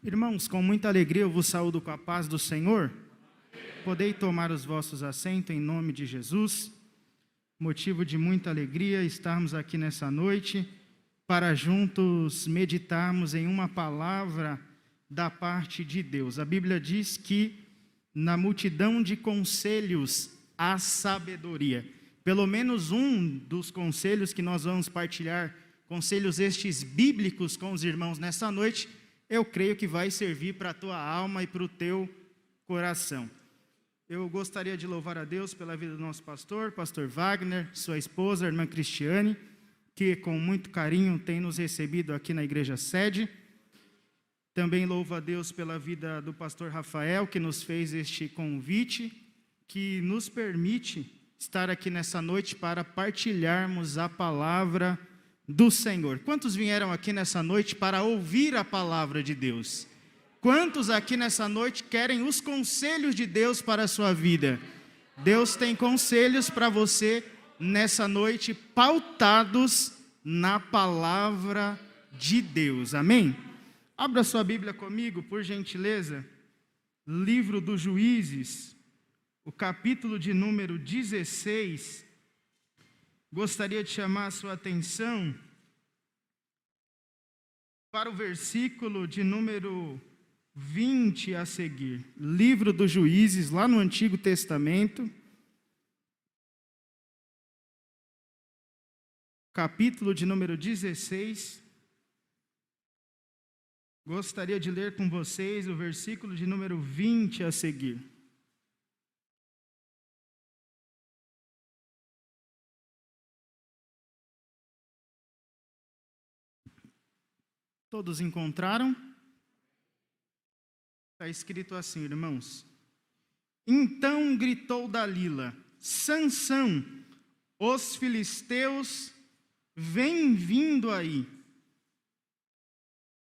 Irmãos, com muita alegria eu vos saúdo com a paz do Senhor. Podei tomar os vossos assentos em nome de Jesus. Motivo de muita alegria estarmos aqui nessa noite para juntos meditarmos em uma palavra da parte de Deus. A Bíblia diz que na multidão de conselhos há sabedoria. Pelo menos um dos conselhos que nós vamos partilhar, conselhos estes bíblicos com os irmãos nessa noite, eu creio que vai servir para a tua alma e para o teu coração. Eu gostaria de louvar a Deus pela vida do nosso pastor Wagner, sua esposa, a irmã Cristiane, que com muito carinho tem nos recebido aqui na igreja sede. Também louvo a Deus pela vida do pastor Rafael, que nos fez este convite, que nos permite estar aqui nessa noite para partilharmos a palavra do Senhor. Quantos vieram aqui nessa noite para ouvir a palavra de Deus? Quantos aqui nessa noite querem os conselhos de Deus para a sua vida? Deus tem conselhos para você nessa noite, pautados na palavra de Deus. Amém? Abra sua Bíblia comigo, por gentileza. Livro dos Juízes, o capítulo de número 16. Gostaria de chamar a sua atenção para o versículo de número 20 a seguir. Livro dos Juízes, lá no Antigo Testamento, capítulo de número 16. Gostaria de ler com vocês o versículo de número 20 a seguir. Todos encontraram? Está escrito assim, irmãos. Então gritou Dalila: Sansão, os filisteus vêm vindo aí.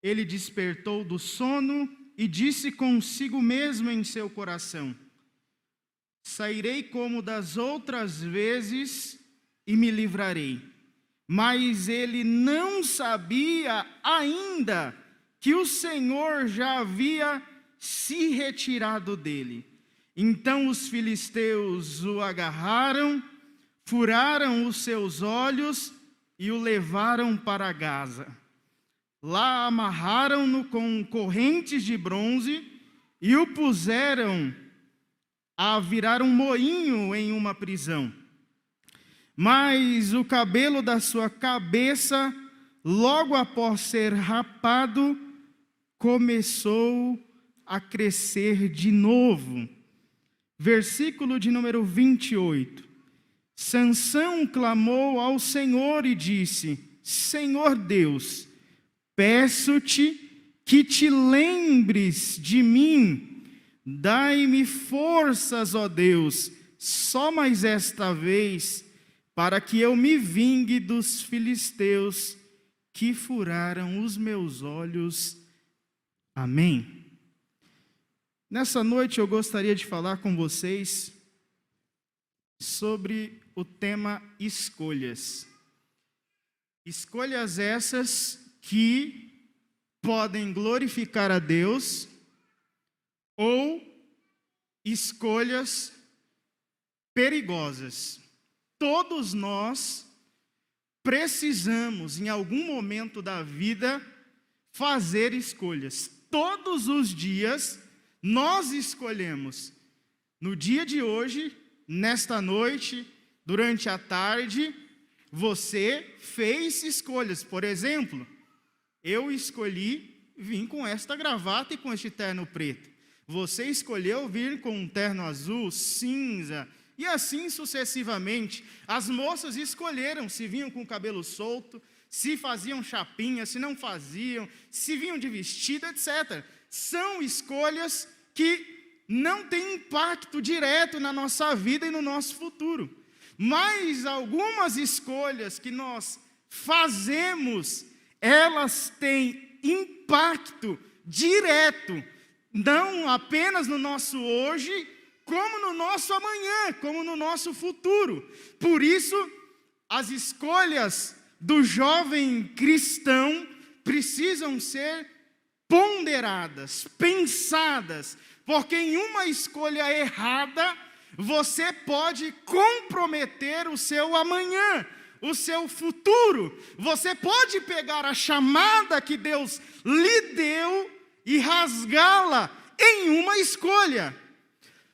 Ele despertou do sono e disse consigo mesmo em seu coração: sairei como das outras vezes e me livrarei. Mas ele não sabia ainda que o Senhor já havia se retirado dele. Então os filisteus o agarraram, furaram os seus olhos e o levaram para Gaza. Lá amarraram-no com correntes de bronze e o puseram a virar um moinho em uma prisão. Mas o cabelo da sua cabeça, logo após ser rapado, começou a crescer de novo. Versículo de número 28. Sansão clamou ao Senhor e disse: Senhor Deus, peço-te que te lembres de mim. Dai-me forças, ó Deus, só mais esta vez, para que eu me vingue dos filisteus que furaram os meus olhos. Amém. Nessa noite eu gostaria de falar com vocês sobre o tema escolhas. Escolhas essas que podem glorificar a Deus ou escolhas perigosas. Todos nós precisamos, em algum momento da vida, fazer escolhas. Todos os dias, nós escolhemos. No dia de hoje, nesta noite, durante a tarde, você fez escolhas. Por exemplo, eu escolhi vir com esta gravata e com este terno preto. Você escolheu vir com um terno azul, cinza, e assim sucessivamente. As moças escolheram se vinham com o cabelo solto, se faziam chapinha, se não faziam, se vinham de vestido, etc. São escolhas que não têm impacto direto na nossa vida e no nosso futuro. Mas algumas escolhas que nós fazemos, elas têm impacto direto, não apenas no nosso hoje, como no nosso amanhã, como no nosso futuro. Por isso, as escolhas do jovem cristão precisam ser ponderadas, pensadas, porque em uma escolha errada, você pode comprometer o seu amanhã, o seu futuro. Você pode pegar a chamada que Deus lhe deu e rasgá-la em uma escolha.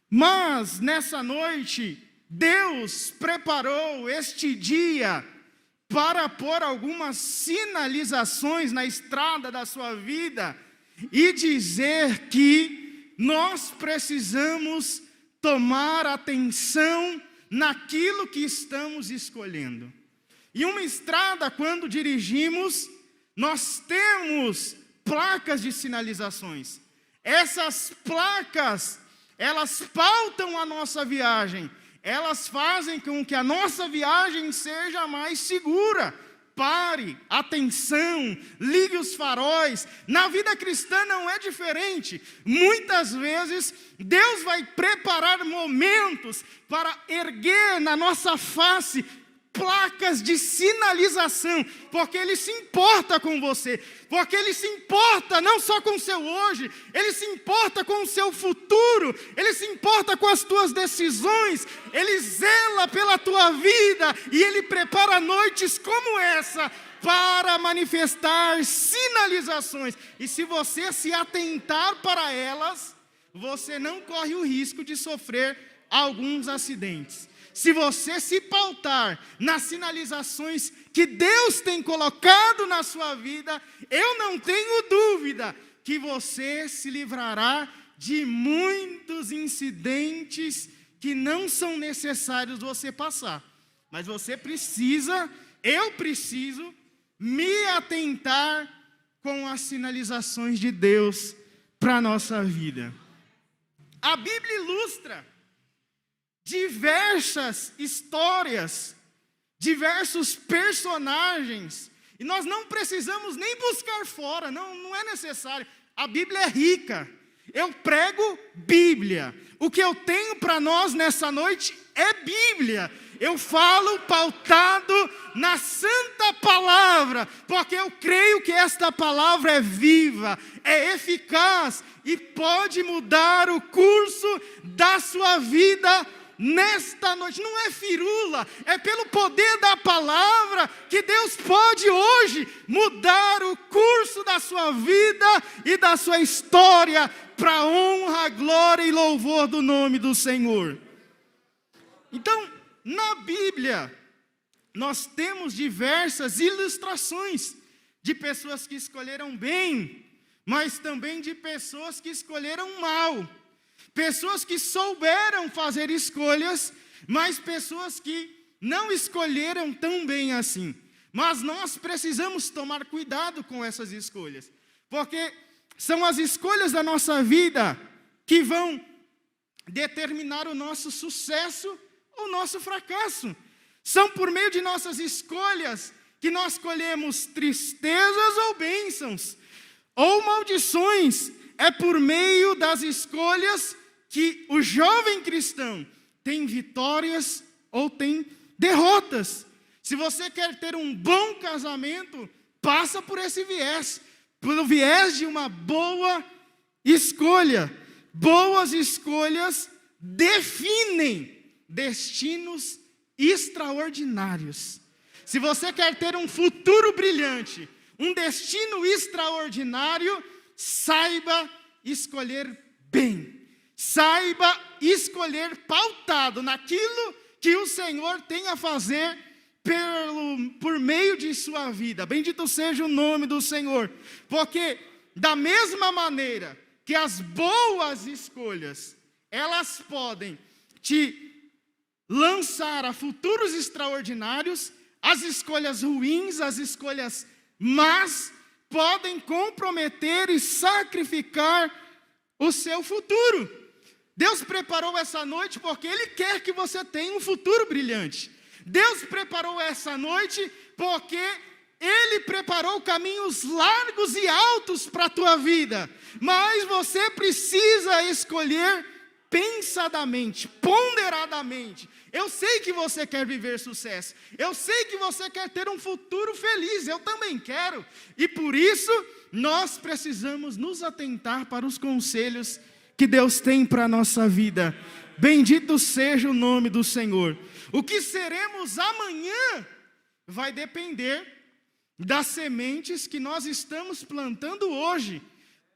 Mas nessa noite, Deus preparou este dia para pôr algumas sinalizações na estrada da sua vida e dizer que nós precisamos tomar atenção naquilo que estamos escolhendo. E uma estrada, quando dirigimos, nós temos placas de sinalizações. Essas placas, elas pautam a nossa viagem. Elas fazem com que a nossa viagem seja mais segura. Pare, atenção, ligue os faróis. Na vida cristã não é diferente. Muitas vezes Deus vai preparar momentos para erguer na nossa face placas de sinalização, porque Ele se importa com você, porque Ele se importa não só com o seu hoje, Ele se importa com o seu futuro, Ele se importa com as tuas decisões, Ele zela pela tua vida, e Ele prepara noites como essa, para manifestar sinalizações, e se você se atentar para elas, você não corre o risco de sofrer alguns acidentes. Se você se pautar nas sinalizações que Deus tem colocado na sua vida, eu não tenho dúvida que você se livrará de muitos incidentes que não são necessários você passar. Mas você precisa, eu preciso, me atentar com as sinalizações de Deus para a nossa vida. A Bíblia ilustra diversas histórias, diversos personagens, e nós não precisamos nem buscar fora, não é necessário. A Bíblia é rica. Eu prego Bíblia. O que eu tenho para nós nessa noite é Bíblia. Eu falo pautado na Santa Palavra, porque eu creio que esta palavra é viva, é eficaz e pode mudar o curso da sua vida nesta noite. Não é firula, é pelo poder da palavra que Deus pode hoje mudar o curso da sua vida e da sua história para a honra, glória e louvor do nome do Senhor. Então, na Bíblia, nós temos diversas ilustrações de pessoas que escolheram bem, mas também de pessoas que escolheram mal. Pessoas que souberam fazer escolhas, mas pessoas que não escolheram tão bem assim. Mas nós precisamos tomar cuidado com essas escolhas, porque são as escolhas da nossa vida que vão determinar o nosso sucesso ou o nosso fracasso. São por meio de nossas escolhas que nós colhemos tristezas ou bênçãos, ou maldições. É por meio das escolhas que o jovem cristão tem vitórias ou tem derrotas. Se você quer ter um bom casamento, passa por esse viés, pelo viés de uma boa escolha. Boas escolhas definem destinos extraordinários. Se você quer ter um futuro brilhante, um destino extraordinário, saiba escolher bem. Saiba escolher pautado naquilo que o Senhor tem a fazer por meio de sua vida. Bendito seja o nome do Senhor. Porque da mesma maneira que as boas escolhas, elas podem te lançar a futuros extraordinários, as escolhas ruins, as escolhas más, podem comprometer e sacrificar o seu futuro. Deus preparou essa noite porque Ele quer que você tenha um futuro brilhante. Deus preparou essa noite porque Ele preparou caminhos largos e altos para a tua vida. Mas você precisa escolher pensadamente, ponderadamente. Eu sei que você quer viver sucesso. Eu sei que você quer ter um futuro feliz. Eu também quero. E por isso, nós precisamos nos atentar para os conselhos que Deus tem para a nossa vida. Bendito seja o nome do Senhor. O que seremos amanhã vai depender das sementes que nós estamos plantando hoje.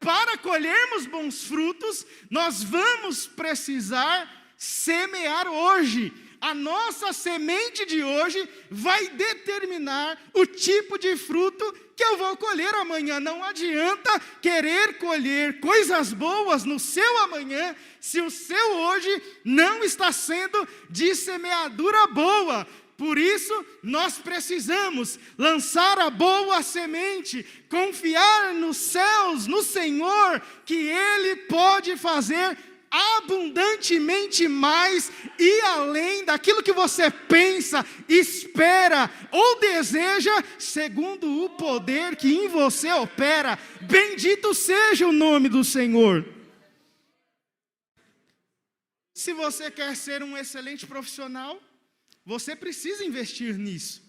Para colhermos bons frutos, nós vamos precisar semear hoje. A nossa semente de hoje vai determinar o tipo de fruto que eu vou colher amanhã. Não adianta querer colher coisas boas no seu amanhã, se o seu hoje não está sendo de semeadura boa. Por isso, nós precisamos lançar a boa semente, confiar nos céus, no Senhor, que Ele pode fazer abundantemente mais e além daquilo que você pensa, espera ou deseja, segundo o poder que em você opera. Bendito seja o nome do Senhor. Se você quer ser um excelente profissional, você precisa investir nisso.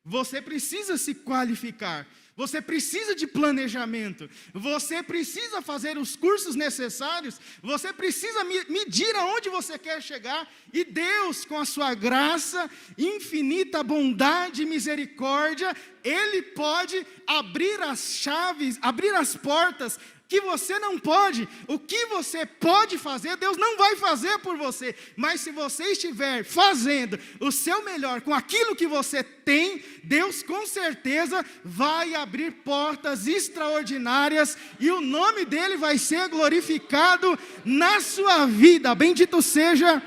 Você precisa se qualificar. Você precisa de planejamento. Você precisa fazer os cursos necessários. Você precisa medir aonde você quer chegar. E Deus, com a sua graça, infinita bondade e misericórdia, Ele pode abrir as chaves, abrir as portas que você não pode. O que você pode fazer, Deus não vai fazer por você. Mas se você estiver fazendo o seu melhor com aquilo que você tem, Deus com certeza vai abrir portas extraordinárias e o nome dEle vai ser glorificado na sua vida. Bendito seja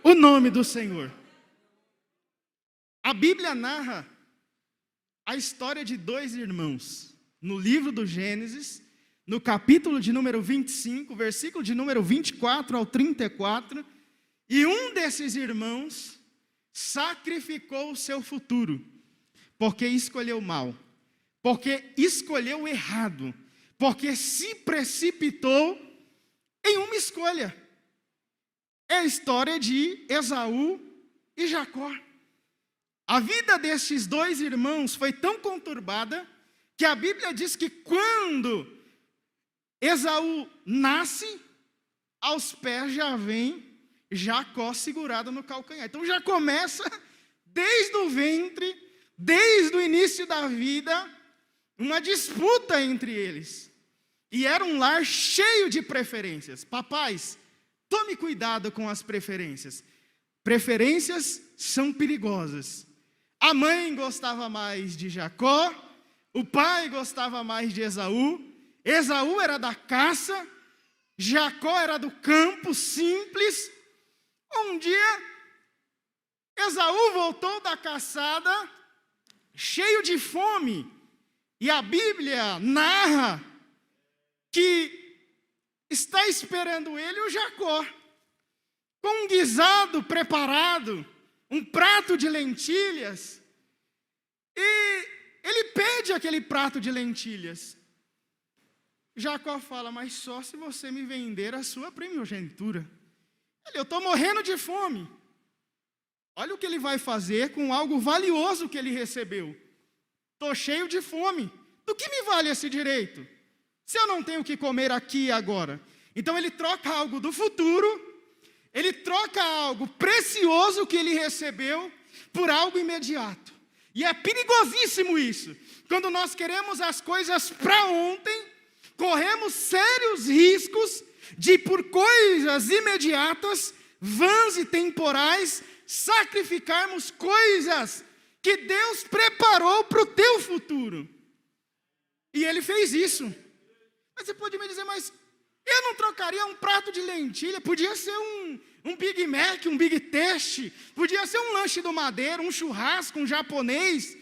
o nome do Senhor. A Bíblia narra a história de dois irmãos no livro do Gênesis, no capítulo de número 25, versículo de número 24 ao 34, e um desses irmãos sacrificou o seu futuro, porque escolheu mal, porque escolheu errado, porque se precipitou em uma escolha. É a história de Esaú e Jacó. A vida destes dois irmãos foi tão conturbada, que a Bíblia diz que quando Esaú nasce, aos pés já vem Jacó segurado no calcanhar. Então já começa desde o ventre, desde o início da vida, uma disputa entre eles. E era um lar cheio de preferências. Papais, tome cuidado com as preferências. Preferências são perigosas. A mãe gostava mais de Jacó, o pai gostava mais de Esaú. Esaú era da caça, Jacó era do campo simples. Um dia, Esaú voltou da caçada, cheio de fome, e a Bíblia narra que está esperando ele o Jacó, com um guisado preparado, um prato de lentilhas, e ele pede aquele prato de lentilhas. Jacó fala, mas só se você me vender a sua primogenitura. Eu estou morrendo de fome. Olha o que ele vai fazer com algo valioso que ele recebeu. Estou cheio de fome. Do que me vale esse direito? Se eu não tenho o que comer aqui e agora. Então ele troca algo do futuro, ele troca algo precioso que ele recebeu por algo imediato. E é perigosíssimo isso. Quando nós queremos as coisas para ontem, corremos sérios riscos de, por coisas imediatas, vãs e temporais, sacrificarmos coisas que Deus preparou para o teu futuro. E ele fez isso. Mas você pode me dizer, mas eu não trocaria um prato de lentilha, podia ser um Big Mac, um Big Taste, podia ser um lanche do Madeira, um churrasco, um japonês.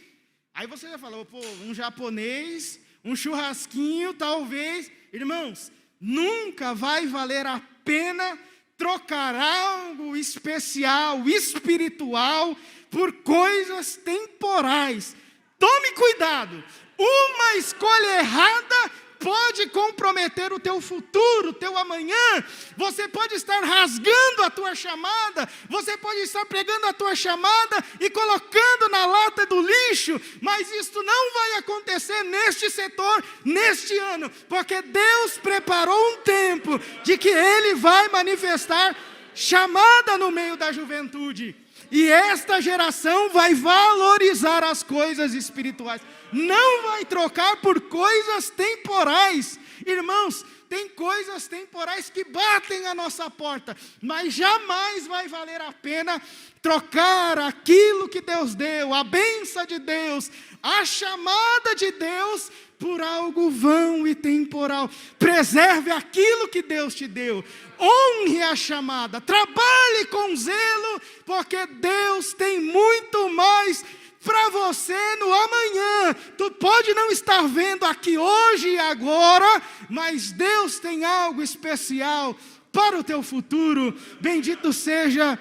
Aí você já falou, pô, um japonês, um churrasquinho, talvez. Irmãos, nunca vai valer a pena trocar algo especial, espiritual, por coisas temporais. Tome cuidado. Uma escolha errada pode comprometer o teu futuro, o teu amanhã. Você pode estar rasgando a tua chamada, você pode estar pegando a tua chamada e colocando na lata do lixo, mas isto não vai acontecer neste setor, neste ano, porque Deus preparou um tempo de que Ele vai manifestar chamada no meio da juventude. E esta geração vai valorizar as coisas espirituais, não vai trocar por coisas temporais. Irmãos, tem coisas temporais que batem a nossa porta, mas jamais vai valer a pena trocar aquilo que Deus deu, a bênção de Deus, a chamada de Deus, por algo vão e temporal. Preserve aquilo que Deus te deu, honre a chamada, trabalhe com zelo, porque Deus tem muito mais para você no amanhã. Tu pode não estar vendo aqui hoje e agora, mas Deus tem algo especial para o teu futuro. Bendito seja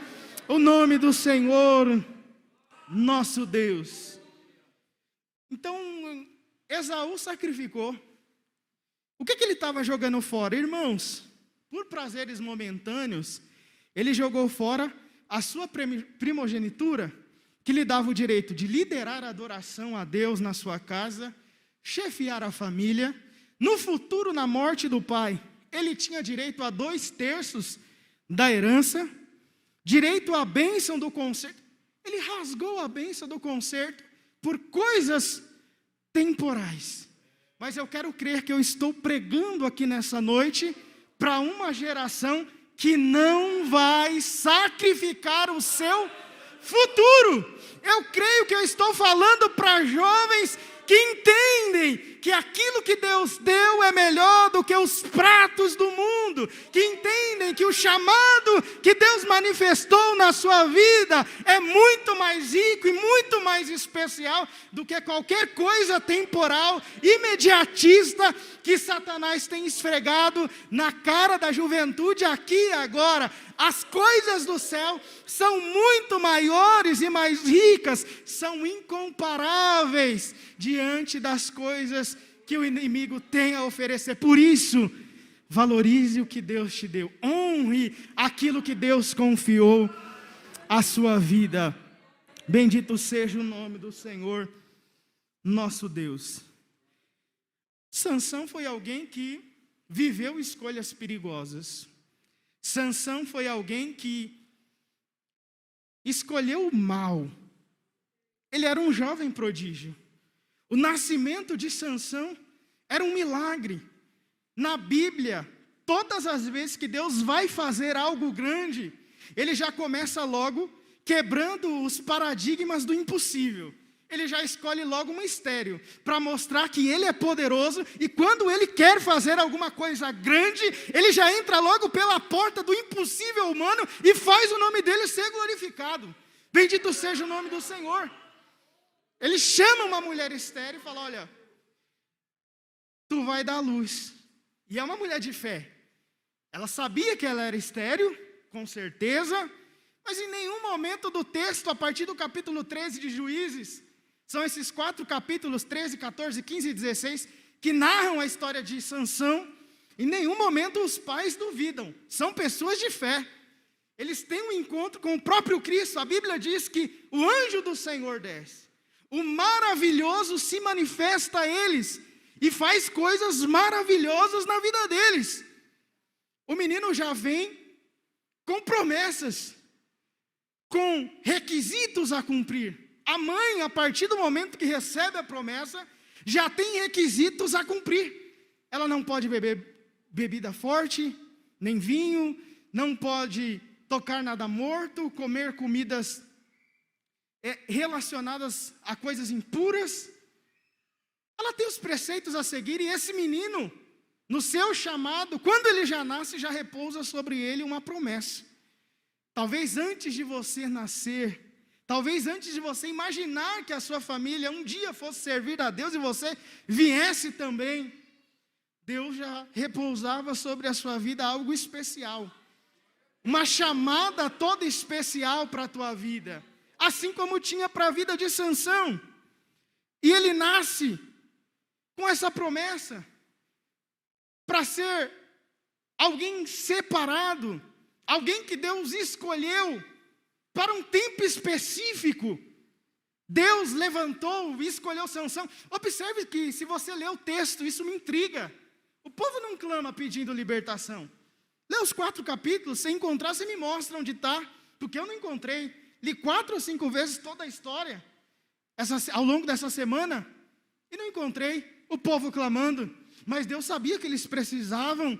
o nome do Senhor, nosso Deus. Então, Esaú sacrificou. O que ele estava jogando fora? Irmãos, por prazeres momentâneos, ele jogou fora a sua primogenitura, que lhe dava o direito de liderar a adoração a Deus na sua casa, chefiar a família. No futuro, na morte do pai, ele tinha direito a 2/3 da herança, direito à bênção do concerto. Ele rasgou a bênção do concerto por coisas temporais. Mas eu quero crer que eu estou pregando aqui nessa noite para uma geração que não vai sacrificar o seu futuro. Eu creio que eu estou falando para jovens que entendem que aquilo que Deus deu é melhor do que os pratos do mundo, que entendem que o chamado que Deus manifestou na sua vida é muito mais rico e muito mais especial do que qualquer coisa temporal, imediatista, que Satanás tem esfregado na cara da juventude aqui e agora. As coisas do céu são muito maiores e mais ricas, são incomparáveis diante das coisas que o inimigo tem a oferecer. Por isso, valorize o que Deus te deu, honre aquilo que Deus confiou à sua vida. Bendito seja o nome do Senhor, nosso Deus. Sansão foi alguém que viveu escolhas perigosas. Sansão foi alguém que escolheu o mal. Ele era um jovem prodígio. O nascimento de Sansão era um milagre. Na Bíblia, todas as vezes que Deus vai fazer algo grande, Ele já começa logo quebrando os paradigmas do impossível. Ele já escolhe logo um mistério, para mostrar que Ele é poderoso, e quando Ele quer fazer alguma coisa grande, Ele já entra logo pela porta do impossível humano, e faz o nome dEle ser glorificado. Bendito seja o nome do Senhor. Ele chama uma mulher estéril e fala: olha, tu vai dar luz. E é uma mulher de fé. Ela sabia que ela era estéril, com certeza, mas em nenhum momento do texto, a partir do capítulo 13 de Juízes, são esses 4 capítulos, 13, 14, 15 e 16, que narram a história de Sansão. Em nenhum momento os pais duvidam, são pessoas de fé. Eles têm um encontro com o próprio Cristo. A Bíblia diz que o anjo do Senhor desce, o maravilhoso se manifesta a eles, e faz coisas maravilhosas na vida deles. O menino já vem com promessas, com requisitos a cumprir. A mãe, a partir do momento que recebe a promessa, já tem requisitos a cumprir. Ela não pode beber bebida forte, nem vinho, não pode tocar nada morto, comer comidas relacionadas a coisas impuras. Ela tem os preceitos a seguir, e esse menino, no seu chamado, quando ele já nasce, já repousa sobre ele uma promessa. Talvez antes de você nascer, talvez antes de você imaginar que a sua família um dia fosse servir a Deus e você viesse também, Deus já repousava sobre a sua vida algo especial. Uma chamada toda especial para a tua vida. Assim como tinha para a vida de Sansão. E ele nasce com essa promessa. para ser alguém separado, alguém que Deus escolheu para um tempo específico. Deus levantou e escolheu Sansão. Observe que, se você ler o texto, isso me intriga. O povo não clama pedindo libertação. Lê os 4 capítulos, se encontrar, você me mostra onde está, porque eu não encontrei. Li 4 ou 5 vezes toda a história, ao longo dessa semana, e não encontrei o povo clamando. Mas Deus sabia que eles precisavam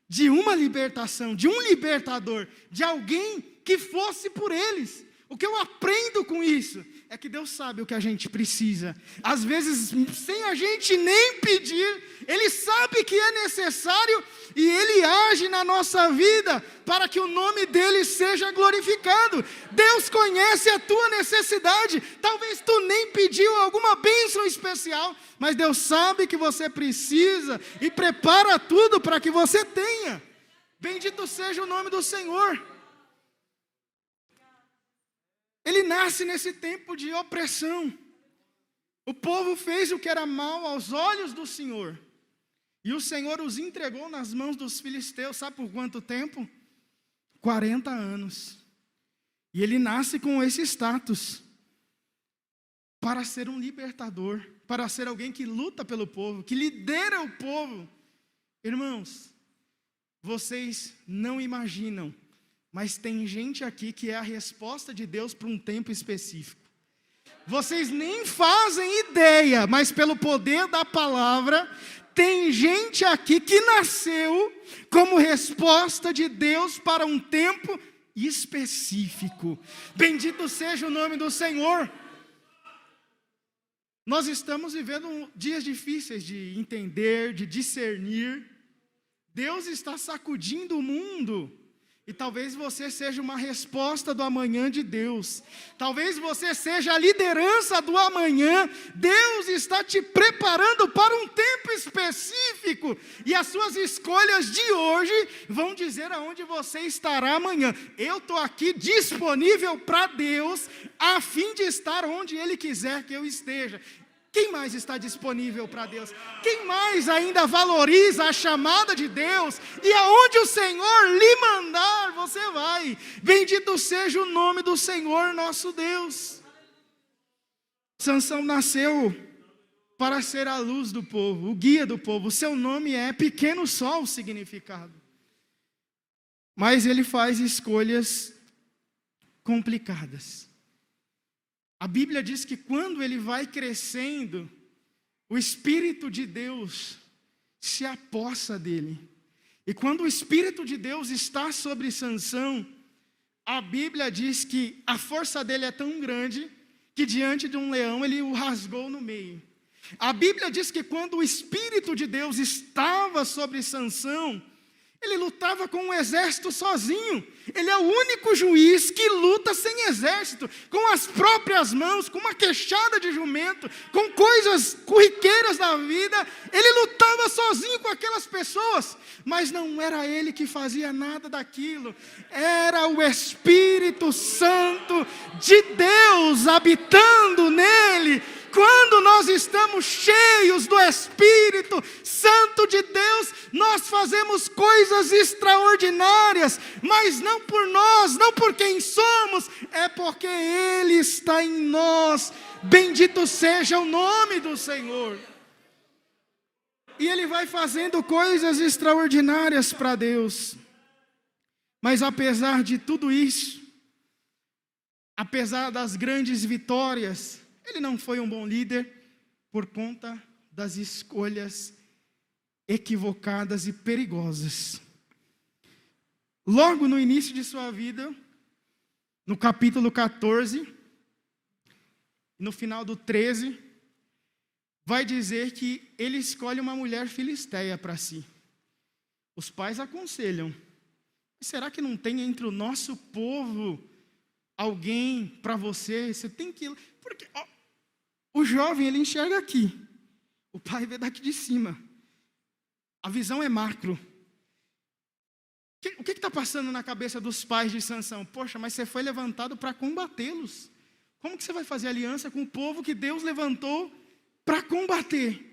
de uma libertação, de um libertador, de alguém que fosse por eles. O que eu aprendo com isso é que Deus sabe o que a gente precisa. Às vezes, sem a gente nem pedir, Ele sabe que é necessário e Ele age na nossa vida para que o nome dEle seja glorificado. Deus conhece a tua necessidade. Talvez tu nem pediu alguma bênção especial, mas Deus sabe que você precisa e prepara tudo para que você tenha. Bendito seja o nome do Senhor. Ele nasce nesse tempo de opressão. O povo fez o que era mal aos olhos do Senhor. E o Senhor os entregou nas mãos dos filisteus. Sabe por quanto tempo? 40 anos. E ele nasce com esse status. Para ser um libertador. Para ser alguém que luta pelo povo. Que lidera o povo. Irmãos, vocês não imaginam. Mas tem gente aqui que é a resposta de Deus para um tempo específico. Vocês nem fazem ideia, mas pelo poder da palavra, tem gente aqui que nasceu como resposta de Deus para um tempo específico. Bendito seja o nome do Senhor. Nós estamos vivendo dias difíceis de entender, de discernir. Deus está sacudindo o mundo. E talvez você seja uma resposta do amanhã de Deus. Talvez você seja a liderança do amanhã. Deus está te preparando para um tempo específico. E as suas escolhas de hoje vão dizer aonde você estará amanhã. Eu estou aqui disponível para Deus, a fim de estar onde Ele quiser que eu esteja. Quem mais está disponível para Deus? Quem mais ainda valoriza a chamada de Deus? E aonde o Senhor lhe mandar, você vai. Bendito seja o nome do Senhor nosso Deus. Sansão nasceu para ser a luz do povo, o guia do povo. O seu nome é Pequeno Sol, o significado. Mas ele faz escolhas complicadas. A Bíblia diz que quando ele vai crescendo, o Espírito de Deus se apossa dele. E quando o Espírito de Deus está sobre Sansão, a Bíblia diz que a força dele é tão grande que diante de um leão ele o rasgou no meio. A Bíblia diz que quando o Espírito de Deus estava sobre Sansão, ele lutava com um exército sozinho. Ele é o único juiz que luta sem exército, com as próprias mãos, com uma queixada de jumento, com coisas corriqueiras da vida. Ele lutava sozinho com aquelas pessoas, mas não era ele que fazia nada daquilo. Era o Espírito Santo de Deus habitando nele. Quando nós estamos cheios do Espírito Santo de Deus, nós fazemos coisas extraordinárias, mas não por nós, não por quem somos, é porque Ele está em nós. Bendito seja o nome do Senhor. E Ele vai fazendo coisas extraordinárias para Deus. Mas apesar de tudo isso, apesar das grandes vitórias, ele não foi um bom líder por conta das escolhas equivocadas e perigosas. Logo no início de sua vida, no capítulo 14, no final do 13, vai dizer que ele escolhe uma mulher filisteia para si. Os pais aconselham: será que não tem entre o nosso povo alguém para você? Você tem que ir. Porque o jovem, ele enxerga aqui, o pai vê daqui de cima. A visão é macro. O que está passando na cabeça dos pais de Sansão? Poxa, mas você foi levantado para combatê-los. Como que você vai fazer aliança com o povo que Deus levantou para combater?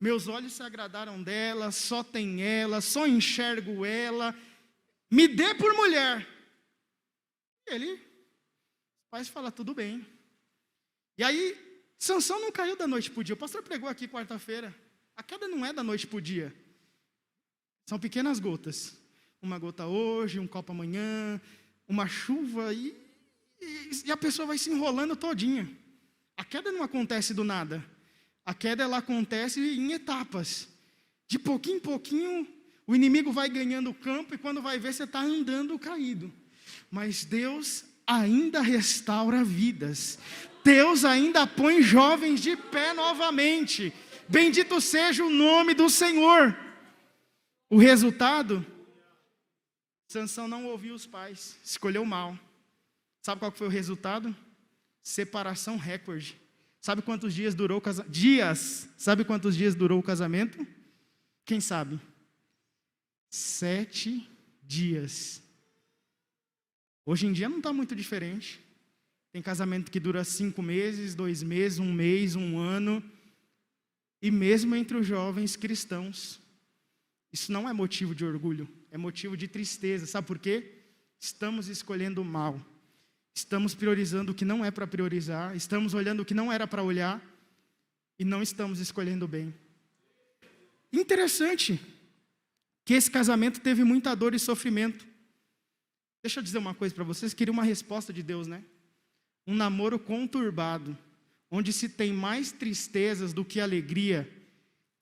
Meus olhos se agradaram dela, só tem ela, só enxergo ela. Me dê por mulher. E os pais falam, tudo bem. E aí, Sansão não caiu da noite para o dia. O pastor pregou aqui quarta-feira. A queda não é da noite para o dia. São pequenas gotas. Uma gota hoje, um copo amanhã, uma chuva e a pessoa vai se enrolando todinha. A queda não acontece do nada. A queda ela acontece em etapas. De pouquinho em pouquinho, o inimigo vai ganhando o campo e quando vai ver, você está andando caído. Mas Deus ainda restaura vidas. Deus ainda põe jovens de pé novamente. Bendito seja o nome do Senhor. O resultado? Sansão não ouviu os pais, escolheu mal. Sabe qual foi o resultado? Separação recorde. Sabe quantos dias durou o casamento? Sabe quantos dias durou o casamento? Quem sabe? 7 dias. Hoje em dia não está muito diferente. Tem casamento que dura 5 meses, 2 meses, 1 mês, 1 ano. E mesmo entre os jovens cristãos. Isso não é motivo de orgulho, é motivo de tristeza. Sabe por quê? Estamos escolhendo o mal. Estamos priorizando o que não é para priorizar. Estamos olhando o que não era para olhar. E não estamos escolhendo bem. Interessante que esse casamento teve muita dor e sofrimento. Deixa eu dizer uma coisa para vocês. Queria uma resposta de Deus, né? Um namoro conturbado, onde se tem mais tristezas do que alegria,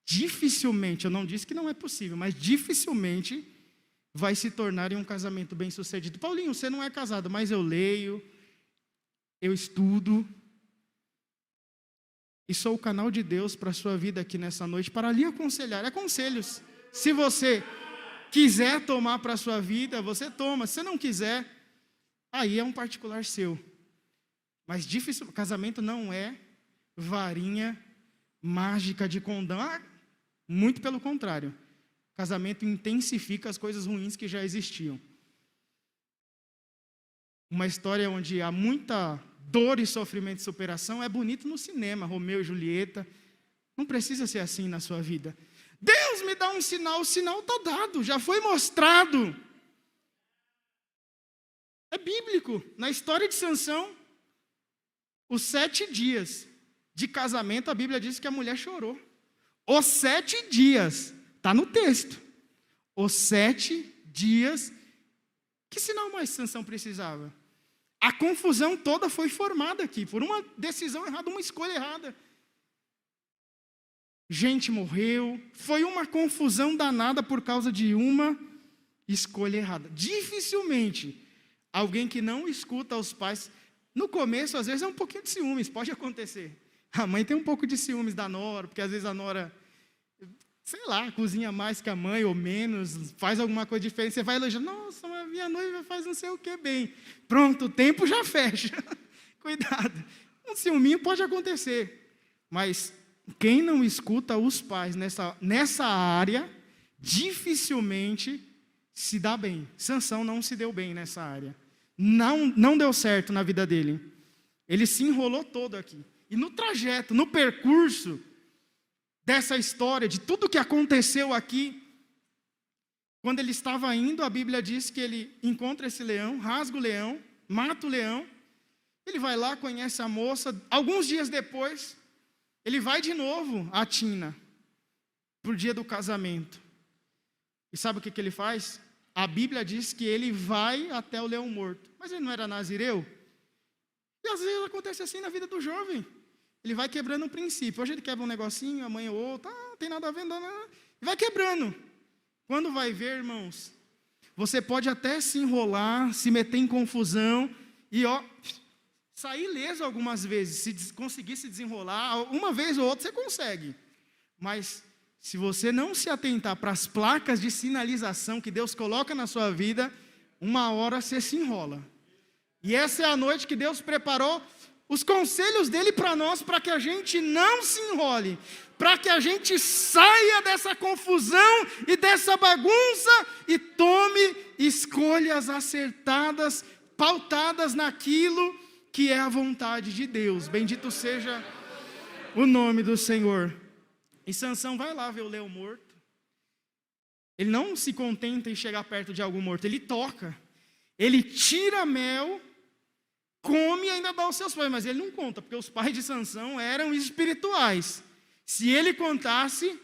dificilmente, eu não disse que não é possível, mas dificilmente vai se tornar em um casamento bem sucedido. Paulinho, você não é casado, mas eu leio, eu estudo, e sou o canal de Deus para a sua vida aqui nessa noite, para lhe aconselhar, conselhos. Se você quiser tomar para a sua vida, você toma. Se você não quiser, aí é um particular seu. Mas difícil, casamento não é varinha mágica de condão. Muito pelo contrário. Casamento intensifica as coisas ruins que já existiam. Uma história onde há muita dor e sofrimento e superação é bonito no cinema, Romeu e Julieta. Não precisa ser assim na sua vida. Deus me dá um sinal, o sinal está dado, já foi mostrado. É bíblico. Na história de Sansão, os 7 dias de casamento, a Bíblia diz que a mulher chorou. Os 7 dias, está no texto. Os 7 dias, que sinal mais Sansão precisava? A confusão toda foi formada aqui, por uma decisão errada, uma escolha errada. Gente morreu, foi uma confusão danada por causa de uma escolha errada. Dificilmente, alguém que não escuta os pais, no começo às vezes é um pouquinho de ciúmes, pode acontecer. A mãe tem um pouco de ciúmes da nora, porque às vezes a nora, sei lá, cozinha mais que a mãe ou menos, faz alguma coisa diferente, você vai elogiar, nossa, mas minha noiva faz não sei o que bem. Pronto, o tempo já fecha. Cuidado. Um ciúminho pode acontecer, mas quem não escuta os pais nessa área, dificilmente se dá bem. Sansão não se deu bem nessa área. Não deu certo na vida dele. Ele se enrolou todo aqui. E no trajeto, no percurso dessa história, de tudo que aconteceu aqui, quando ele estava indo, a Bíblia diz que ele encontra esse leão, rasga o leão, mata o leão, ele vai lá, conhece a moça, alguns dias depois, ele vai de novo a Tina, para o dia do casamento. E sabe o que ele faz? A Bíblia diz que ele vai até o leão morto. Mas ele não era nazireu? E às vezes acontece assim na vida do jovem. Ele vai quebrando um princípio. Hoje ele quebra um negocinho, amanhã outro. Não tem nada a ver, não. E vai quebrando. Quando vai ver, irmãos, você pode até se enrolar, se meter em confusão e sair ileso algumas vezes, se conseguir se desenrolar, uma vez ou outra você consegue. Mas se você não se atentar para as placas de sinalização que Deus coloca na sua vida, uma hora você se enrola. E essa é a noite que Deus preparou os conselhos dele para nós, para que a gente não se enrole, para que a gente saia dessa confusão e dessa bagunça e tome escolhas acertadas, pautadas naquilo que é a vontade de Deus. Bendito seja o nome do Senhor. E Sansão vai lá ver o leão morto. Ele não se contenta em chegar perto de algum morto, ele toca. Ele tira mel, come e ainda dá aos seus pais, mas ele não conta, porque os pais de Sansão eram espirituais. Se ele contasse,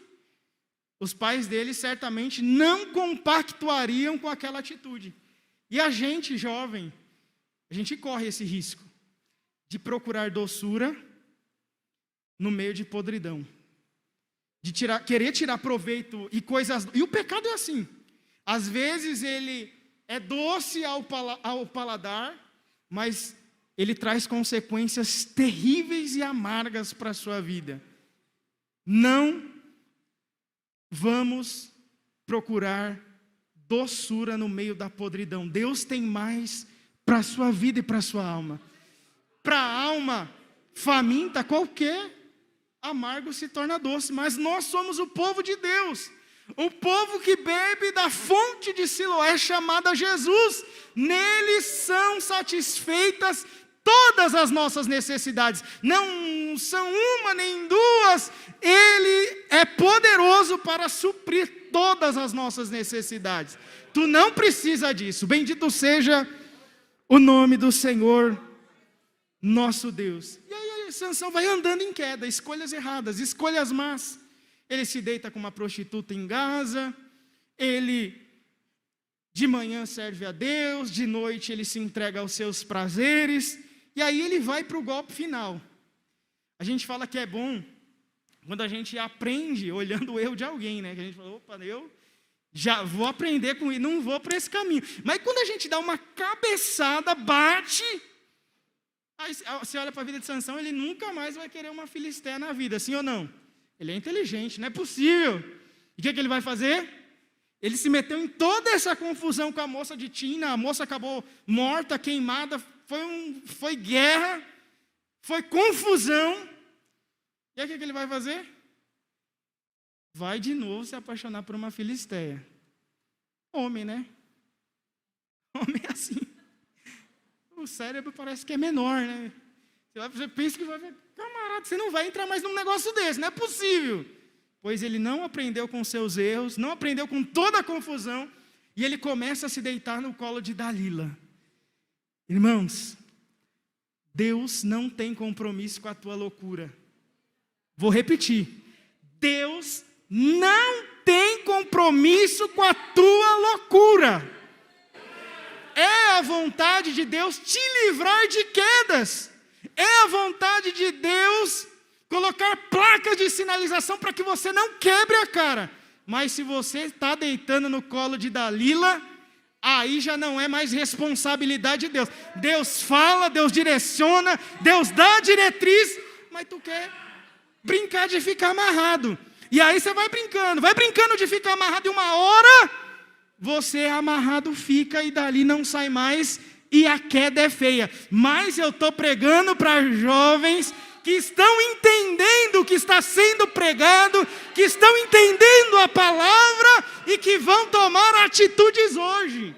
os pais dele certamente não compactuariam com aquela atitude. E a gente, jovem, a gente corre esse risco de procurar doçura no meio de podridão. De querer tirar proveito e coisas... E o pecado é assim. Às vezes ele é doce ao paladar, mas ele traz consequências terríveis e amargas para a sua vida. Não vamos procurar doçura no meio da podridão. Deus tem mais para a sua vida e para a sua alma. Para a alma faminta, qualquer amargo se torna doce, mas nós somos o povo de Deus, o povo que bebe da fonte de Siloé chamada Jesus. Nele são satisfeitas todas as nossas necessidades, não são uma nem duas. Ele é poderoso para suprir todas as nossas necessidades. Tu não precisa disso. Bendito seja o nome do Senhor nosso Deus. E aí Sansão vai andando em queda, escolhas erradas, escolhas más. Ele se deita com uma prostituta em Gaza, ele de manhã serve a Deus, de noite ele se entrega aos seus prazeres, e aí ele vai para o golpe final. A gente fala que é bom quando a gente aprende olhando o erro de alguém, né? Que a gente fala, opa, eu já vou aprender com isso, não vou para esse caminho. Mas quando a gente dá uma cabeçada, bate... Aí você olha para a vida de Sansão, ele nunca mais vai querer uma filisteia na vida, sim ou não? Ele é inteligente, não é possível. E o que ele vai fazer? Ele se meteu em toda essa confusão com a moça de Tina, a moça acabou morta, queimada, foi guerra, foi confusão. E aí o que ele vai fazer? Vai de novo se apaixonar por uma filisteia. Homem, né? Homem é assim. O cérebro parece que é menor, né? Você pensa que vai ver, camarada, você não vai entrar mais num negócio desse, não é possível. Pois ele não aprendeu com seus erros, não aprendeu com toda a confusão, e ele começa a se deitar no colo de Dalila. Irmãos, Deus não tem compromisso com a tua loucura. Vou repetir. Deus não tem compromisso com a tua loucura. É a vontade de Deus te livrar de quedas. É a vontade de Deus colocar placas de sinalização para que você não quebre a cara. Mas se você está deitando no colo de Dalila, aí já não é mais responsabilidade de Deus. Deus fala, Deus direciona, Deus dá a diretriz, mas tu quer brincar de ficar amarrado. E aí você vai brincando de ficar amarrado, e uma hora você amarrado fica e dali não sai mais, e a queda é feia. Mas eu estou pregando para jovens que estão entendendo o que está sendo pregado, que estão entendendo a palavra e que vão tomar atitudes hoje.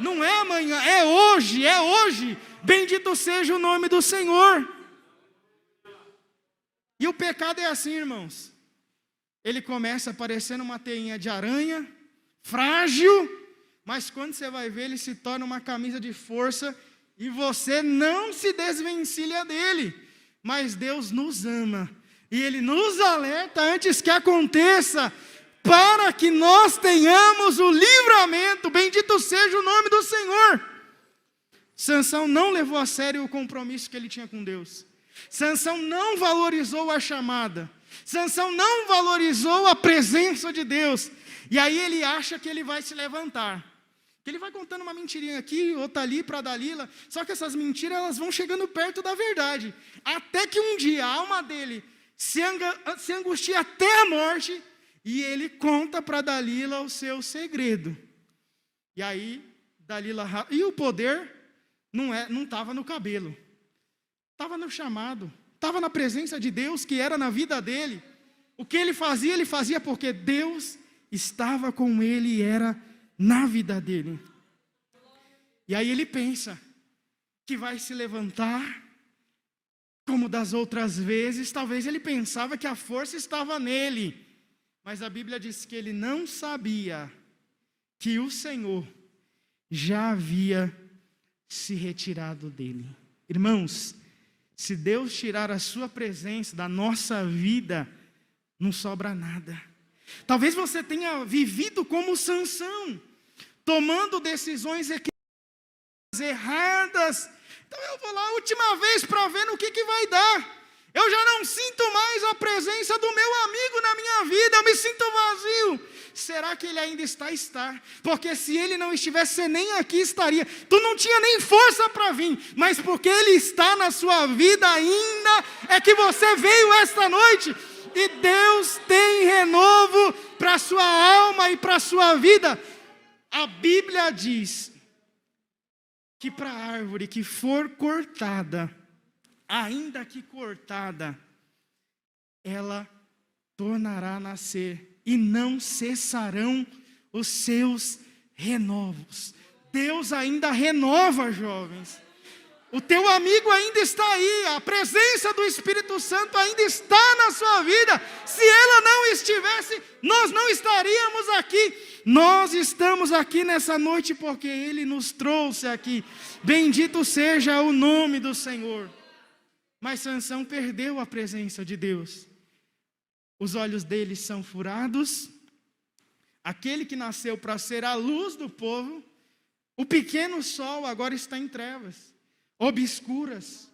Não é amanhã, é hoje, é hoje. Bendito seja o nome do Senhor. E o pecado é assim, irmãos. Ele começa parecendo uma teinha de aranha, frágil, mas quando você vai ver, ele se torna uma camisa de força e você não se desvencilha dele. Mas Deus nos ama e Ele nos alerta antes que aconteça, para que nós tenhamos o livramento. Bendito seja o nome do Senhor. Sansão não levou a sério o compromisso que ele tinha com Deus. Sansão não valorizou a chamada. Sansão não valorizou a presença de Deus. E aí ele acha que ele vai se levantar. Que ele vai contando uma mentirinha aqui, outra ali para Dalila. Só que essas mentiras, elas vão chegando perto da verdade. Até que um dia a alma dele se angustia até a morte. E ele conta para Dalila o seu segredo. E aí Dalila... E o poder não estava no cabelo. Estava no chamado. Estava na presença de Deus, que era na vida dele. O que ele fazia porque Deus estava com ele e era na vida dele. E aí ele pensa que vai se levantar como das outras vezes, talvez ele pensava que a força estava nele. Mas a Bíblia diz que ele não sabia que o Senhor já havia se retirado dele. Irmãos, se Deus tirar a sua presença da nossa vida, não sobra nada. Talvez você tenha vivido como Sansão, tomando decisões erradas. Então eu vou lá a última vez para ver no que vai dar. Eu já não sinto mais a presença do meu amigo na minha vida, eu me sinto vazio. Será que ele ainda está? Está. Porque se ele não estivesse, você nem aqui estaria. Tu não tinha nem força para vir, mas porque ele está na sua vida ainda, é que você veio esta noite. E Deus tem renovo para a sua alma e para a sua vida. A Bíblia diz que para a árvore que for cortada, ainda que cortada, ela tornará a nascer, e não cessarão os seus renovos. Deus ainda renova, jovens. O teu amigo ainda está aí, a presença do Espírito Santo ainda está na sua vida. Se ela não estivesse, nós não estaríamos aqui. Nós estamos aqui nessa noite porque Ele nos trouxe aqui. Bendito seja o nome do Senhor. Mas Sansão perdeu a presença de Deus. Os olhos dele são furados. Aquele que nasceu para ser a luz do povo, o pequeno sol agora está em trevas obscuras.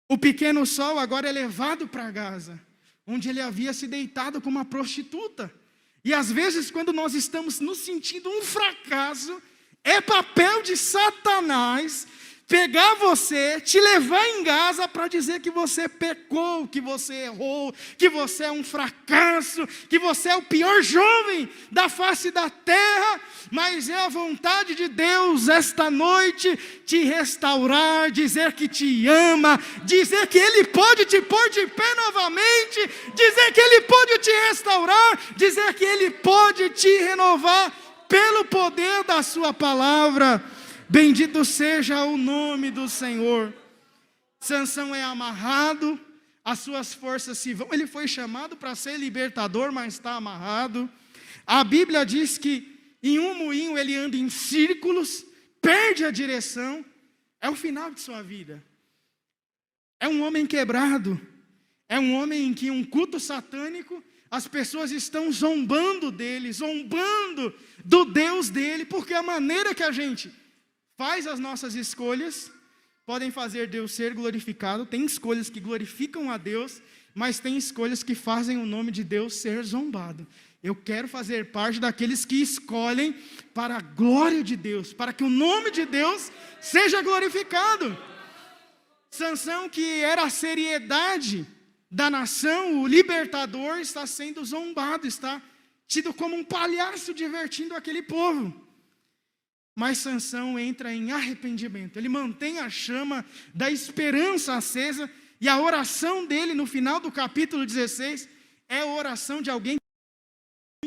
O pequeno sol agora é levado para Gaza, onde ele havia se deitado com uma prostituta. E às vezes, quando nós estamos nos sentindo um fracasso, é papel de Satanás pegar você, te levar em Gaza para dizer que você pecou, que você errou, que você é um fracasso, que você é o pior jovem da face da terra. Mas é a vontade de Deus esta noite te restaurar, dizer que te ama, dizer que Ele pode te pôr de pé novamente, dizer que Ele pode te restaurar, dizer que Ele pode te renovar pelo poder da sua palavra. Bendito seja o nome do Senhor. Sansão é amarrado, as suas forças se vão. Ele foi chamado para ser libertador, mas está amarrado. A Bíblia diz que em um moinho ele anda em círculos, perde a direção. É o final de sua vida. É um homem quebrado. É um homem em que um culto satânico, as pessoas estão zombando dele, zombando do Deus dele, porque a maneira que a gente faz as nossas escolhas podem fazer Deus ser glorificado. Tem escolhas que glorificam a Deus, mas tem escolhas que fazem o nome de Deus ser zombado. Eu quero fazer parte daqueles que escolhem para a glória de Deus, para que o nome de Deus seja glorificado. Sansão, que era a seriedade da nação, o libertador, está sendo zombado, está tido como um palhaço divertindo aquele povo. Mas Sansão entra em arrependimento, ele mantém a chama da esperança acesa, e a oração dele no final do capítulo 16 é a oração de alguém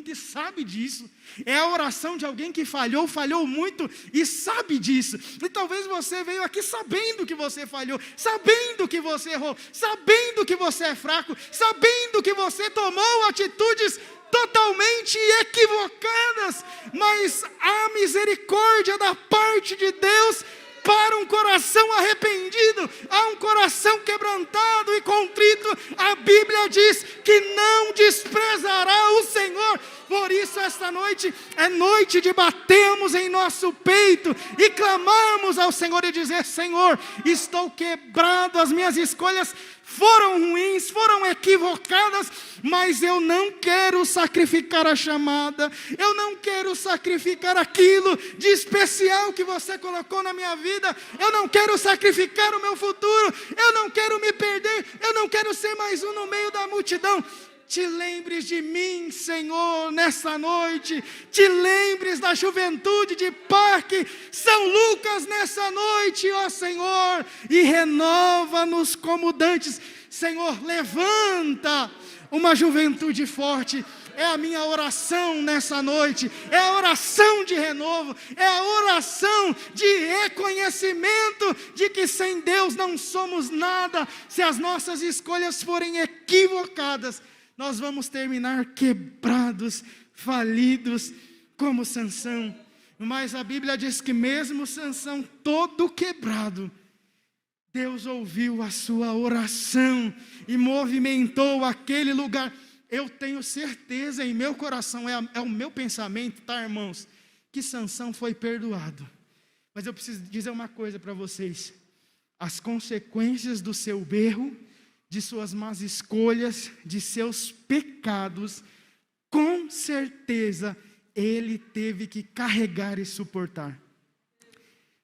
que sabe disso, é a oração de alguém que falhou muito e sabe disso. E talvez você veio aqui sabendo que você falhou, sabendo que você errou, sabendo que você é fraco, sabendo que você tomou atitudes totalmente equivocadas, mas há misericórdia da parte de Deus para um coração arrependido, há um coração quebrantado e contrito. A Bíblia diz que não desprezará o Senhor. Por isso esta noite é noite de batermos em nosso peito e clamarmos ao Senhor e dizer: Senhor, estou quebrado, as minhas escolhas foram ruins, foram equivocadas, mas eu não quero sacrificar a chamada, eu não quero sacrificar aquilo de especial que você colocou na minha vida, eu não quero sacrificar o meu futuro, eu não quero me perder, eu não quero ser mais um no meio da multidão. Te lembres de mim, Senhor, nessa noite. Te lembres da juventude de Parque São Lucas nessa noite, ó Senhor. E renova-nos como dantes. Senhor, levanta uma juventude forte. é a minha oração nessa noite, é a oração de renovo, é a oração de reconhecimento de que sem Deus não somos nada. Se as nossas escolhas forem equivocadas, nós vamos terminar quebrados, falidos, como Sansão. Mas a Bíblia diz que mesmo Sansão todo quebrado, Deus ouviu a sua oração e movimentou aquele lugar. Eu tenho certeza em meu coração, é o meu pensamento, tá, irmãos? Que Sansão foi perdoado. Mas eu preciso dizer uma coisa para vocês. As consequências do seu erro, de suas más escolhas, de seus pecados, com certeza ele teve que carregar e suportar.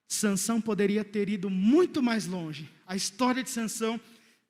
Sansão poderia ter ido muito mais longe. A história de Sansão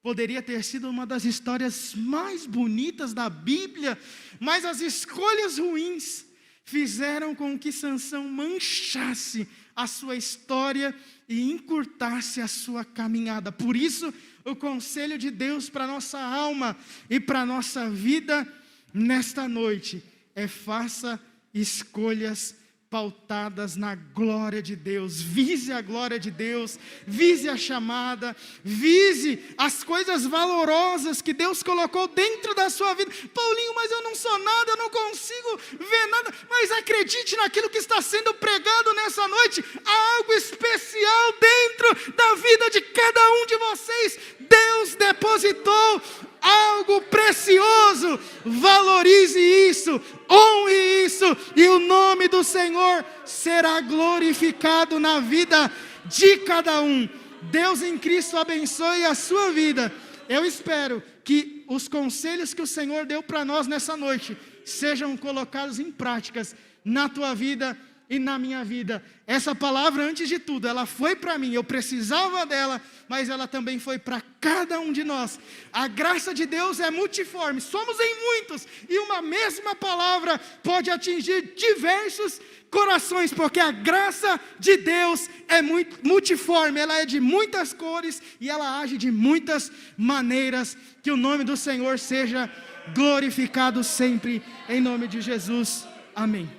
poderia ter sido uma das histórias mais bonitas da Bíblia, mas as escolhas ruins fizeram com que Sansão manchasse a sua história e encurtasse a sua caminhada. Por isso, o conselho de Deus para a nossa alma e para a nossa vida nesta noite é: faça escolhas pautadas na glória de Deus. Vise a glória de Deus, vise a chamada, vise as coisas valorosas que Deus colocou dentro da sua vida. Paulinho, mas eu não sou nada, eu não consigo ver nada. Mas acredite naquilo que está sendo pregado nessa noite. Há algo especial dentro da vida de cada um de vocês. Deus depositou algo precioso. Valorize isso, honre isso, e o nome do Senhor será glorificado na vida de cada um. Deus em Cristo abençoe a sua vida. Eu espero que os conselhos que o Senhor deu para nós nessa noite sejam colocados em práticas na tua vida e na minha vida. Essa palavra, antes de tudo, ela foi para mim, eu precisava dela, mas ela também foi para cada um de nós. A graça de Deus é multiforme, somos em muitos, e uma mesma palavra pode atingir diversos corações, porque a graça de Deus é multiforme, ela é de muitas cores e ela age de muitas maneiras. Que o nome do Senhor seja glorificado sempre, em nome de Jesus, amém.